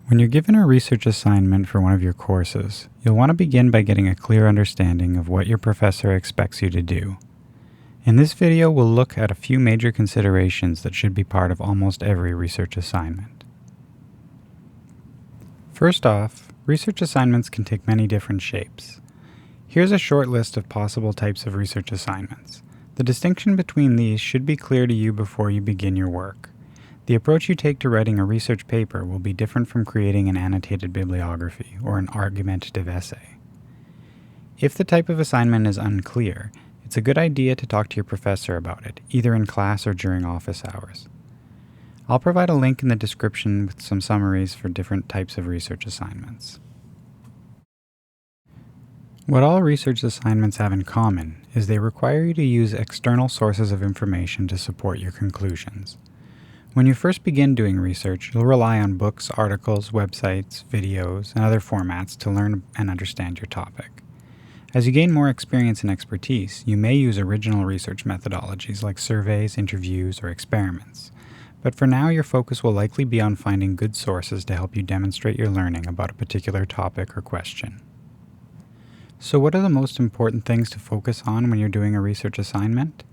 When you're given a research assignment for one of your courses, you'll want to begin by getting a clear understanding of what your professor expects you to do. In this video, we'll look at a few major considerations that should be part of almost every research assignment. First off, research assignments can take many different shapes. Here's a short list of possible types of research assignments. The distinction between these should be clear to you before you begin your work. The approach you take to writing a research paper will be different from creating an annotated bibliography or an argumentative essay. If the type of assignment is unclear, it's a good idea to talk to your professor about it, either in class or during office hours. I'll provide a link in the description with some summaries for different types of research assignments. What all research assignments have in common is they require you to use external sources of information to support your conclusions. When you first begin doing research, you'll rely on books, articles, websites, videos, and other formats to learn and understand your topic. As you gain more experience and expertise, you may use original research methodologies like surveys, interviews, or experiments. But for now, your focus will likely be on finding good sources to help you demonstrate your learning about a particular topic or question. So what are the most important things to focus on when you're doing a research assignment?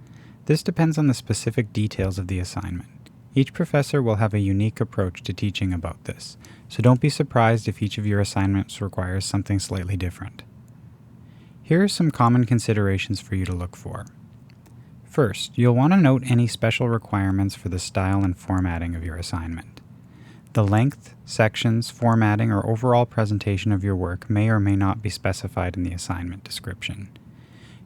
This depends on the specific details of the assignment. Each professor will have a unique approach to teaching about this, so don't be surprised if each of your assignments requires something slightly different. Here are some common considerations for you to look for. First, you'll want to note any special requirements for the style and formatting of your assignment. The length, sections, formatting, or overall presentation of your work may or may not be specified in the assignment description.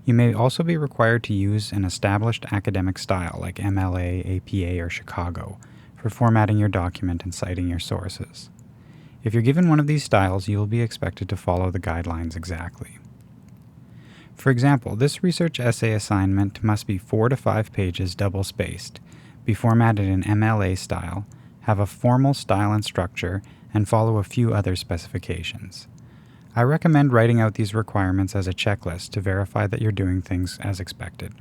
You may also be required to use an established academic style like MLA, APA, or Chicago for formatting your document and citing your sources. If you're given one of these styles, you will be expected to follow the guidelines exactly. For example, this research essay assignment must be 4 to 5 pages double-spaced, be formatted in MLA style, have a formal style and structure, and follow a few other specifications. I recommend writing out these requirements as a checklist to verify that you're doing things as expected.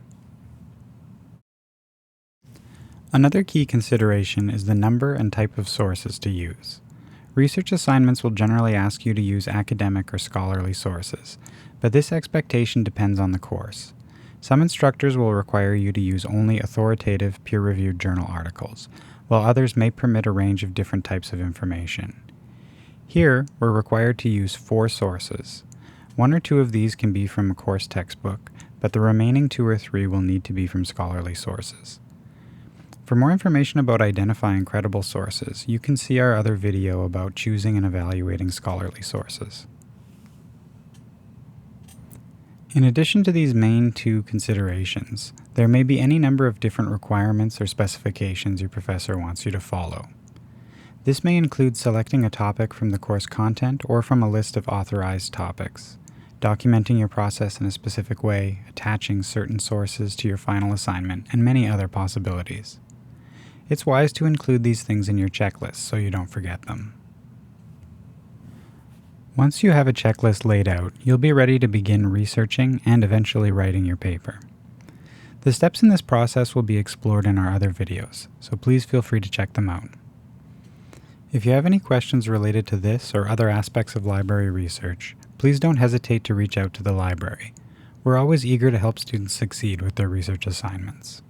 Another key consideration is the number and type of sources to use. Research assignments will generally ask you to use academic or scholarly sources, but this expectation depends on the course. Some instructors will require you to use only authoritative, peer-reviewed journal articles, while others may permit a range of different types of information. Here, we're required to use 4 sources. 1 or 2 of these can be from a course textbook, but the remaining 2 or 3 will need to be from scholarly sources. For more information about identifying credible sources, you can see our other video about choosing and evaluating scholarly sources. In addition to these main 2 considerations, there may be any number of different requirements or specifications your professor wants you to follow. This may include selecting a topic from the course content or from a list of authorized topics, documenting your process in a specific way, attaching certain sources to your final assignment, and many other possibilities. It's wise to include these things in your checklist so you don't forget them. Once you have a checklist laid out, you'll be ready to begin researching and eventually writing your paper. The steps in this process will be explored in our other videos, so please feel free to check them out. If you have any questions related to this or other aspects of library research, please don't hesitate to reach out to the library. We're always eager to help students succeed with their research assignments.